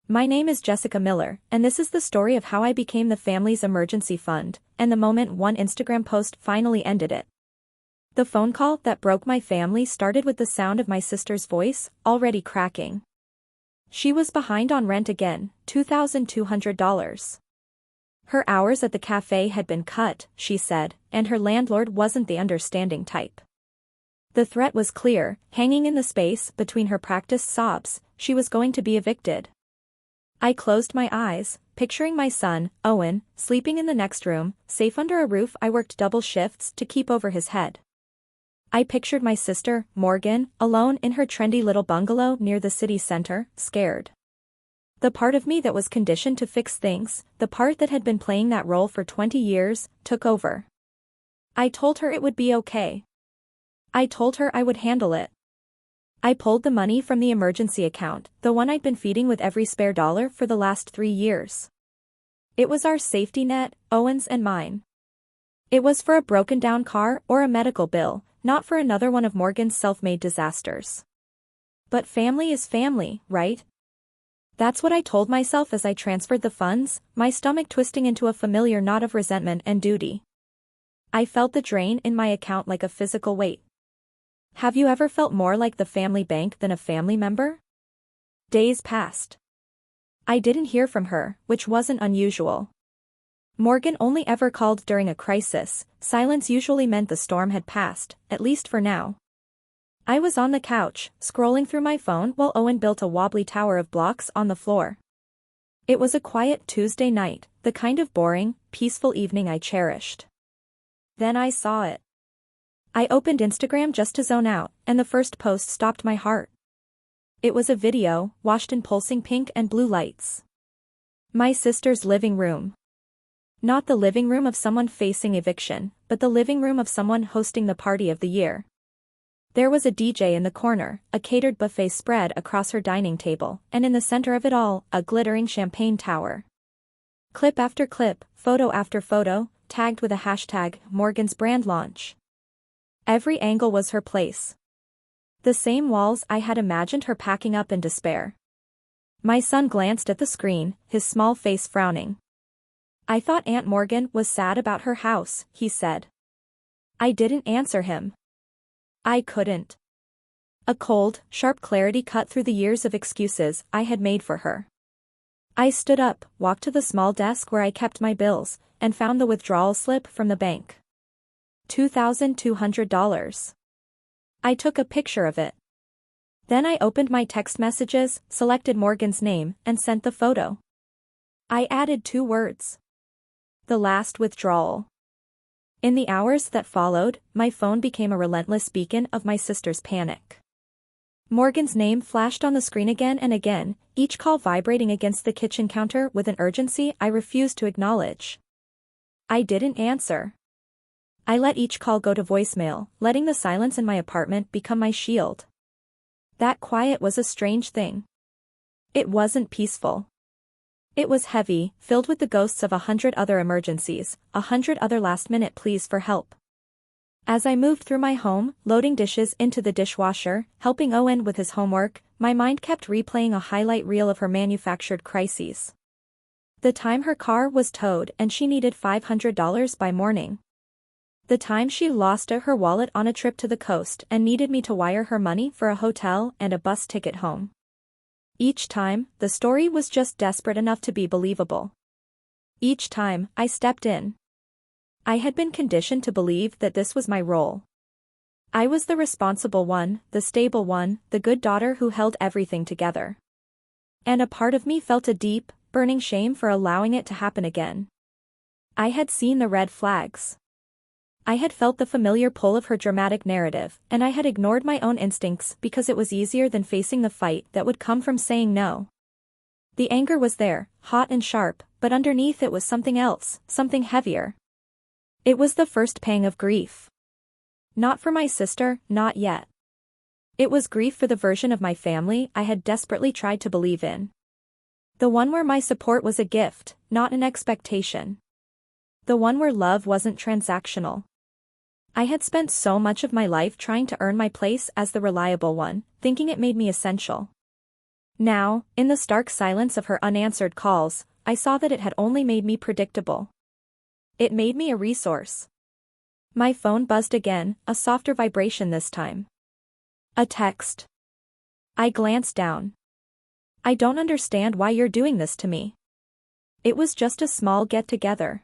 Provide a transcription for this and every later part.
My name is Jessica Miller, and this is the story of how I became the family's emergency fund, and the moment one Instagram post finally ended it. The phone call that broke my family started with the sound of my sister's voice, already cracking. She was behind on rent again, $2,200. Her hours at the cafe had been cut, she said, and her landlord wasn't the understanding type. The threat was clear, hanging in the space between her practiced sobs. She was going to be evicted. I closed my eyes, picturing my son, Owen, sleeping in the next room, safe under a roof I worked double shifts to keep over his head. I pictured my sister, Morgan, alone in her trendy little bungalow near the city center, scared. The part of me that was conditioned to fix things, the part that had been playing that role for 20 years, took over. I told her it would be okay. I told her I would handle it. I pulled the money from the emergency account, the one I'd been feeding with every spare dollar for the last 3 years. It was our safety net, Owen's and mine. It was for a broken-down car or a medical bill, not for another one of Morgan's self-made disasters. But family is family, right? That's what I told myself as I transferred the funds, my stomach twisting into a familiar knot of resentment and duty. I felt the drain in my account like a physical weight. Have you ever felt more like the family bank than a family member? Days passed. I didn't hear from her, which wasn't unusual. Morgan only ever called during a crisis. Silence usually meant the storm had passed, at least for now. I was on the couch, scrolling through my phone while Owen built a wobbly tower of blocks on the floor. It was a quiet Tuesday night, the kind of boring, peaceful evening I cherished. Then I saw it. I opened Instagram just to zone out, and the first post stopped my heart. It was a video, washed in pulsing pink and blue lights. My sister's living room. Not the living room of someone facing eviction, but the living room of someone hosting the party of the year. There was a DJ in the corner, a catered buffet spread across her dining table, and in the center of it all, a glittering champagne tower. Clip after clip, photo after photo, tagged with a hashtag, Morgan's brand launch. Every angle was her place. The same walls I had imagined her packing up in despair. My son glanced at the screen, his small face frowning. I thought Aunt Morgan was sad about her house, he said. I didn't answer him. I couldn't. A cold, sharp clarity cut through the years of excuses I had made for her. I stood up, walked to the small desk where I kept my bills, and found the withdrawal slip from the bank. $2,200. I took a picture of it. Then I opened my text messages, selected Morgan's name, and sent the photo. I added 2 words. The last withdrawal. In the hours that followed, my phone became a relentless beacon of my sister's panic. Morgan's name flashed on the screen again and again, each call vibrating against the kitchen counter with an urgency I refused to acknowledge. I didn't answer. I let each call go to voicemail, letting the silence in my apartment become my shield. That quiet was a strange thing. It wasn't peaceful. It was heavy, filled with the ghosts of 100 other emergencies, 100 other last-minute pleas for help. As I moved through my home, loading dishes into the dishwasher, helping Owen with his homework, my mind kept replaying a highlight reel of her manufactured crises. The time her car was towed and she needed $500 by morning. The time she lost her wallet on a trip to the coast and needed me to wire her money for a hotel and a bus ticket home. Each time, the story was just desperate enough to be believable. Each time, I stepped in. I had been conditioned to believe that this was my role. I was the responsible one, the stable one, the good daughter who held everything together. And a part of me felt a deep, burning shame for allowing it to happen again. I had seen the red flags. I had felt the familiar pull of her dramatic narrative, and I had ignored my own instincts because it was easier than facing the fight that would come from saying no. The anger was there, hot and sharp, but underneath it was something else, something heavier. It was the first pang of grief. Not for my sister, not yet. It was grief for the version of my family I had desperately tried to believe in. The one where my support was a gift, not an expectation. The one where love wasn't transactional. I had spent so much of my life trying to earn my place as the reliable one, thinking it made me essential. Now, in the stark silence of her unanswered calls, I saw that it had only made me predictable. It made me a resource. My phone buzzed again, a softer vibration this time. A text. I glanced down. I don't understand why you're doing this to me. It was just a small get-together.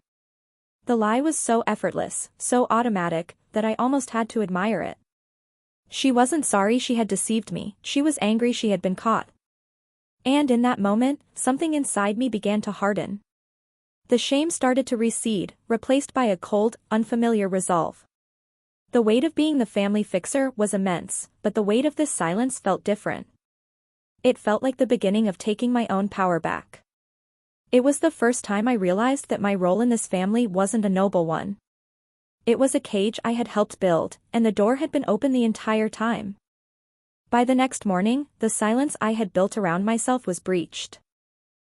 The lie was so effortless, so automatic, that I almost had to admire it. She wasn't sorry she had deceived me, she was angry she had been caught. And in that moment, something inside me began to harden. The shame started to recede, replaced by a cold, unfamiliar resolve. The weight of being the family fixer was immense, but the weight of this silence felt different. It felt like the beginning of taking my own power back. It was the first time I realized that my role in this family wasn't a noble one. It was a cage I had helped build, and the door had been open the entire time. By the next morning, the silence I had built around myself was breached.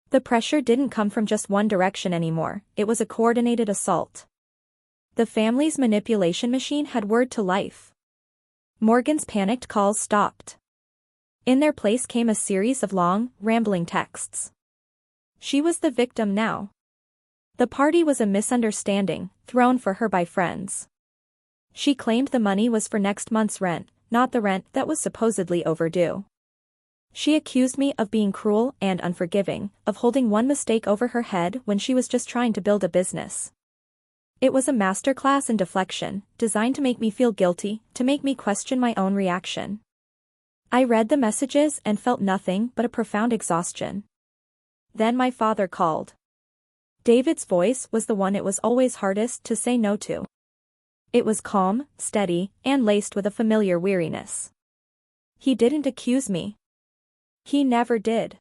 The pressure didn't come from just one direction anymore, it was a coordinated assault. The family's manipulation machine had whirred to life. Morgan's panicked calls stopped. In their place came a series of long, rambling texts. She was the victim now. The party was a misunderstanding, thrown for her by friends. She claimed the money was for next month's rent, not the rent that was supposedly overdue. She accused me of being cruel and unforgiving, of holding one mistake over her head when she was just trying to build a business. It was a masterclass in deflection, designed to make me feel guilty, to make me question my own reaction. I read the messages and felt nothing but a profound exhaustion. Then my father called. David's voice was the one it was always hardest to say no to. It was calm, steady, and laced with a familiar weariness. He didn't accuse me. He never did.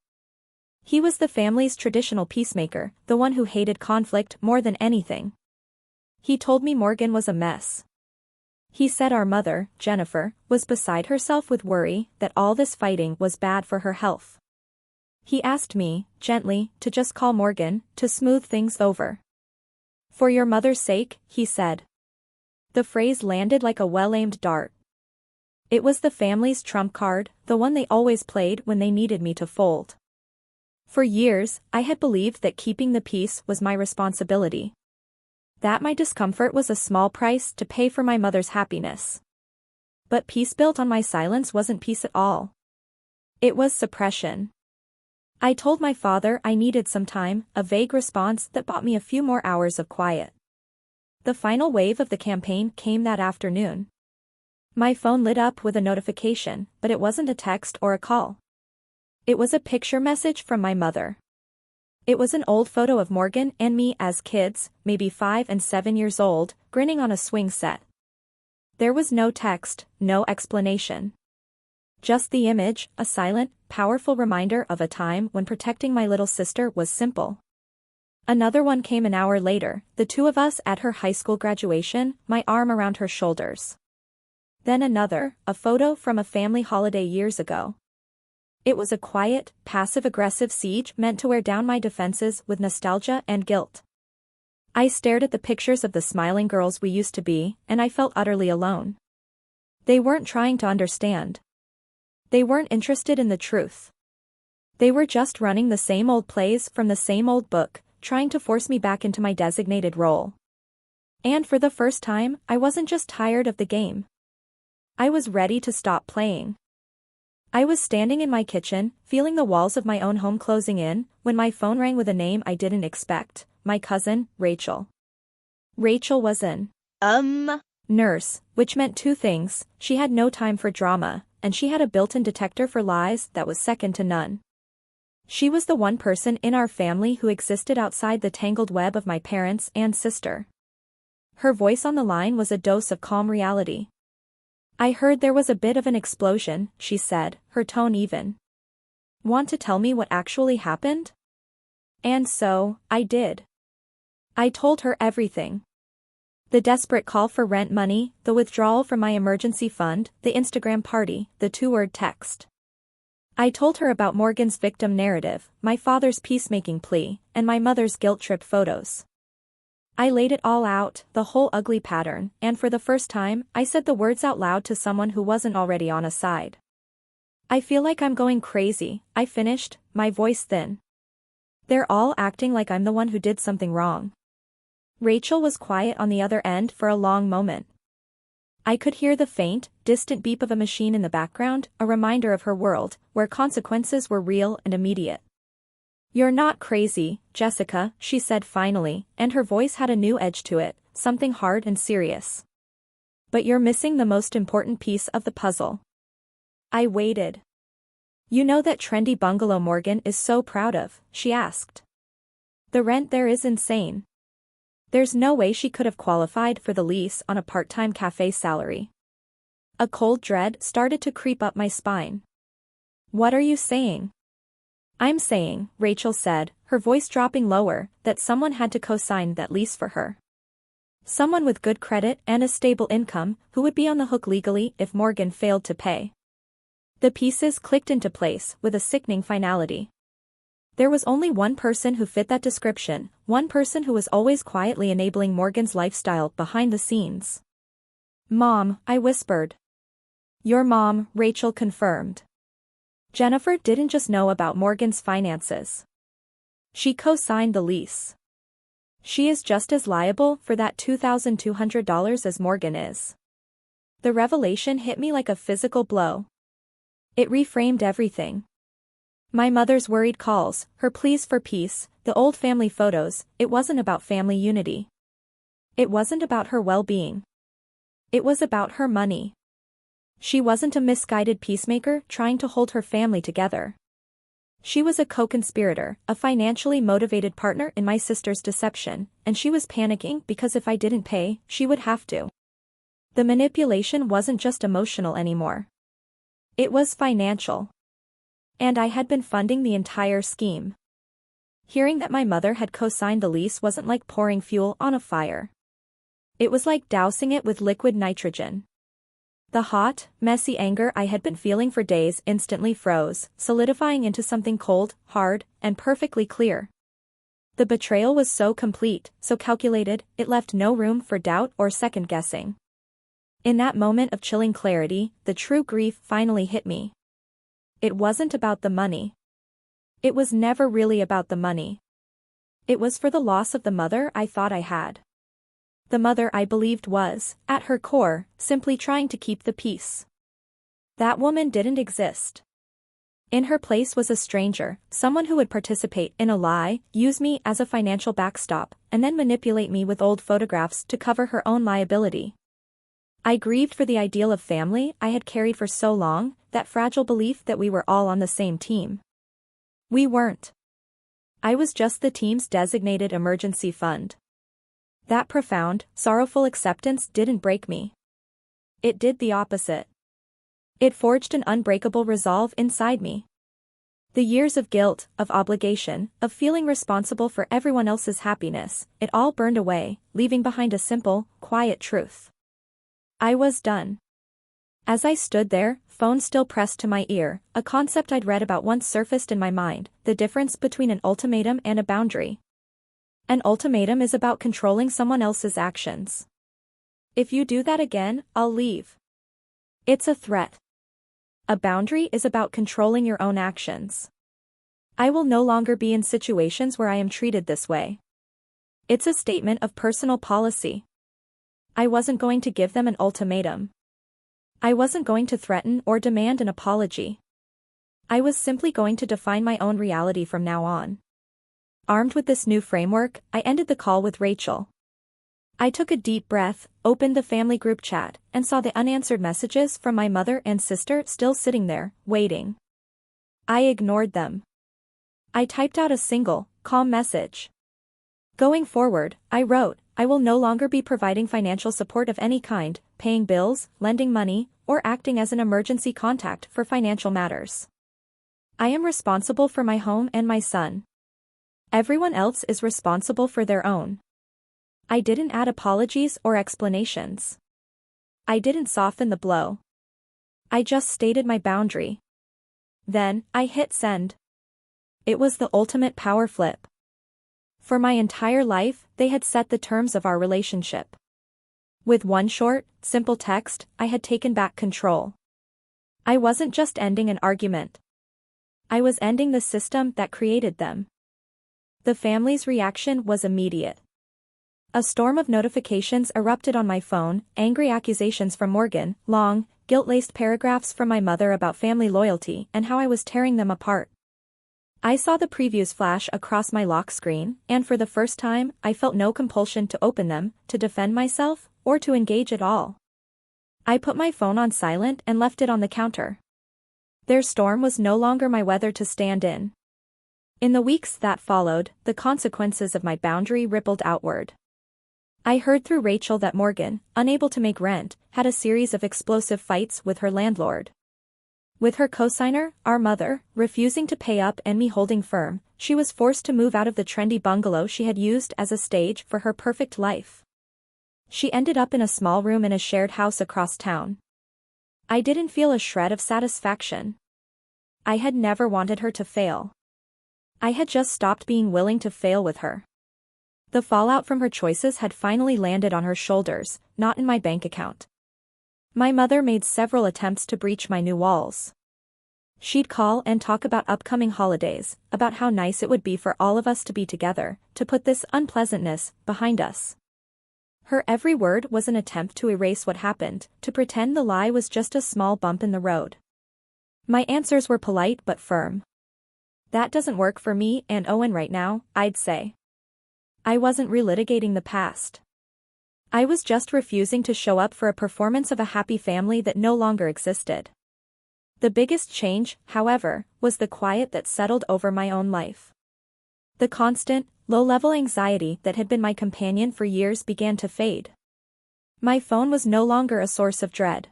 He was the family's traditional peacemaker, the one who hated conflict more than anything. He told me Morgan was a mess. He said our mother, Jennifer, was beside herself with worry that all this fighting was bad for her health. He asked me, gently, to just call Morgan, to smooth things over. For your mother's sake, he said. The phrase landed like a well-aimed dart. It was the family's trump card, the one they always played when they needed me to fold. For years, I had believed that keeping the peace was my responsibility. That my discomfort was a small price to pay for my mother's happiness. But peace built on my silence wasn't peace at all. It was suppression. I told my father I needed some time, a vague response that bought me a few more hours of quiet. The final wave of the campaign came that afternoon. My phone lit up with a notification, but it wasn't a text or a call. It was a picture message from my mother. It was an old photo of Morgan and me as kids, maybe 5 and 7 years old, grinning on a swing set. There was no text, no explanation. Just the image, a silent, powerful reminder of a time when protecting my little sister was simple. Another one came an hour later, the two of us at her high school graduation, my arm around her shoulders. Then another, a photo from a family holiday years ago. It was a quiet, passive-aggressive siege meant to wear down my defenses with nostalgia and guilt. I stared at the pictures of the smiling girls we used to be, and I felt utterly alone. They weren't trying to understand. They weren't interested in the truth. They were just running the same old plays from the same old book, trying to force me back into my designated role. And for the first time, I wasn't just tired of the game. I was ready to stop playing. I was standing in my kitchen, feeling the walls of my own home closing in, when my phone rang with a name I didn't expect, my cousin, Rachel. Rachel was an nurse, which meant two things: she had no time for drama, and she had a built-in detector for lies that was second to none. She was the one person in our family who existed outside the tangled web of my parents and sister. Her voice on the line was a dose of calm reality. I heard there was a bit of an explosion, she said, her tone even. Want to tell me what actually happened? And so, I did. I told her everything. The desperate call for rent money, the withdrawal from my emergency fund, the Instagram party, the two-word text. I told her about Morgan's victim narrative, my father's peacemaking plea, and my mother's guilt-tripped photos. I laid it all out, the whole ugly pattern, and for the first time, I said the words out loud to someone who wasn't already on a side. I feel like I'm going crazy, I finished, my voice thin. They're all acting like I'm the one who did something wrong. Rachel was quiet on the other end for a long moment. I could hear the faint, distant beep of a machine in the background, a reminder of her world, where consequences were real and immediate. "You're not crazy, Jessica," she said finally, and her voice had a new edge to it, something hard and serious. "But you're missing the most important piece of the puzzle." I waited. "You know that trendy bungalow Morgan is so proud of?" she asked. "The rent there is insane. There's no way she could have qualified for the lease on a part-time cafe salary." A cold dread started to creep up my spine. "What are you saying?" "I'm saying," Rachel said, her voice dropping lower, "that someone had to co-sign that lease for her. Someone with good credit and a stable income, who would be on the hook legally if Morgan failed to pay." The pieces clicked into place with a sickening finality. There was only one person who fit that description, one person who was always quietly enabling Morgan's lifestyle behind the scenes. "Mom," I whispered. "Your mom," Rachel confirmed. Jennifer didn't just know about Morgan's finances. She co-signed the lease. She is just as liable for that $2,200 as Morgan is. The revelation hit me like a physical blow. It reframed everything. My mother's worried calls, her pleas for peace, the old family photos, it wasn't about family unity. It wasn't about her well-being. It was about her money. She wasn't a misguided peacemaker trying to hold her family together. She was a co-conspirator, a financially motivated partner in my sister's deception, and she was panicking because if I didn't pay, she would have to. The manipulation wasn't just emotional anymore. It was financial. And I had been funding the entire scheme. Hearing that my mother had co-signed the lease wasn't like pouring fuel on a fire. It was like dousing it with liquid nitrogen. The hot, messy anger I had been feeling for days instantly froze, solidifying into something cold, hard, and perfectly clear. The betrayal was so complete, so calculated, it left no room for doubt or second-guessing. In that moment of chilling clarity, the true grief finally hit me. It wasn't about the money. It was never really about the money. It was for the loss of the mother I thought I had. The mother I believed was, at her core, simply trying to keep the peace. That woman didn't exist. In her place was a stranger, someone who would participate in a lie, use me as a financial backstop, and then manipulate me with old photographs to cover her own liability. I grieved for the ideal of family I had carried for so long, that fragile belief that we were all on the same team. We weren't. I was just the team's designated emergency fund. That profound, sorrowful acceptance didn't break me. It did the opposite. It forged an unbreakable resolve inside me. The years of guilt, of obligation, of feeling responsible for everyone else's happiness, it all burned away, leaving behind a simple, quiet truth. I was done. As I stood there, phone still pressed to my ear, a concept I'd read about once surfaced in my mind, the difference between an ultimatum and a boundary. An ultimatum is about controlling someone else's actions. If you do that again, I'll leave. It's a threat. A boundary is about controlling your own actions. I will no longer be in situations where I am treated this way. It's a statement of personal policy. I wasn't going to give them an ultimatum. I wasn't going to threaten or demand an apology. I was simply going to define my own reality from now on. Armed with this new framework, I ended the call with Rachel. I took a deep breath, opened the family group chat, and saw the unanswered messages from my mother and sister still sitting there, waiting. I ignored them. I typed out a single, calm message. Going forward, I wrote, I will no longer be providing financial support of any kind, paying bills, lending money, or acting as an emergency contact for financial matters. I am responsible for my home and my son. Everyone else is responsible for their own. I didn't add apologies or explanations. I didn't soften the blow. I just stated my boundary. Then, I hit send. It was the ultimate power flip. For my entire life, they had set the terms of our relationship. With one short, simple text, I had taken back control. I wasn't just ending an argument. I was ending the system that created them. The family's reaction was immediate. A storm of notifications erupted on my phone, angry accusations from Morgan, long, guilt-laced paragraphs from my mother about family loyalty and how I was tearing them apart. I saw the previews flash across my lock screen, and for the first time, I felt no compulsion to open them, to defend myself, or to engage at all. I put my phone on silent and left it on the counter. Their storm was no longer my weather to stand in. In the weeks that followed, the consequences of my boundary rippled outward. I heard through Rachel that Morgan, unable to make rent, had a series of explosive fights with her landlord. With her cosigner, our mother, refusing to pay up and me holding firm, she was forced to move out of the trendy bungalow she had used as a stage for her perfect life. She ended up in a small room in a shared house across town. I didn't feel a shred of satisfaction. I had never wanted her to fail. I had just stopped being willing to fail with her. The fallout from her choices had finally landed on her shoulders, not in my bank account. My mother made several attempts to breach my new walls. She'd call and talk about upcoming holidays, about how nice it would be for all of us to be together, to put this unpleasantness behind us. Her every word was an attempt to erase what happened, to pretend the lie was just a small bump in the road. My answers were polite but firm. That doesn't work for me and Owen right now, I'd say. I wasn't relitigating the past. I was just refusing to show up for a performance of a happy family that no longer existed. The biggest change, however, was the quiet that settled over my own life. The constant, low-level anxiety that had been my companion for years began to fade. My phone was no longer a source of dread.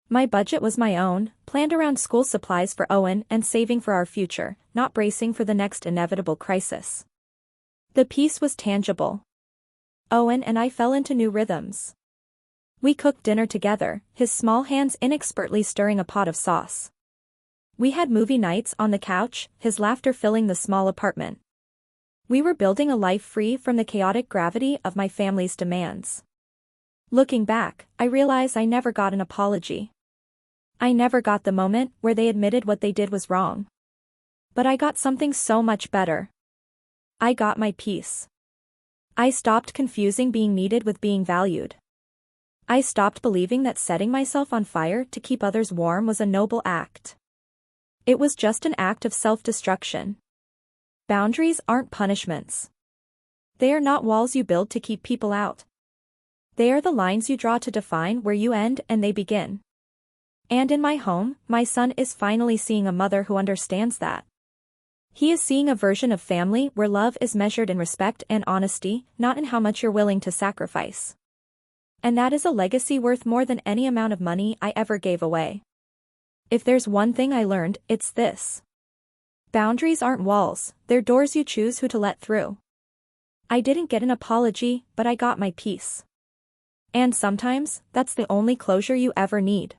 My budget was my own, planned around school supplies for Owen and saving for our future, not bracing for the next inevitable crisis. The peace was tangible. Owen and I fell into new rhythms. We cooked dinner together, his small hands inexpertly stirring a pot of sauce. We had movie nights on the couch, his laughter filling the small apartment. We were building a life free from the chaotic gravity of my family's demands. Looking back, I realize I never got an apology. I never got the moment where they admitted what they did was wrong. But I got something so much better. I got my peace. I stopped confusing being needed with being valued. I stopped believing that setting myself on fire to keep others warm was a noble act. It was just an act of self-destruction. Boundaries aren't punishments. They are not walls you build to keep people out. They are the lines you draw to define where you end and they begin. And in my home, my son is finally seeing a mother who understands that. He is seeing a version of family where love is measured in respect and honesty, not in how much you're willing to sacrifice. And that is a legacy worth more than any amount of money I ever gave away. If there's one thing I learned, it's this. Boundaries aren't walls, they're doors you choose who to let through. I didn't get an apology, but I got my peace. And sometimes, that's the only closure you ever need.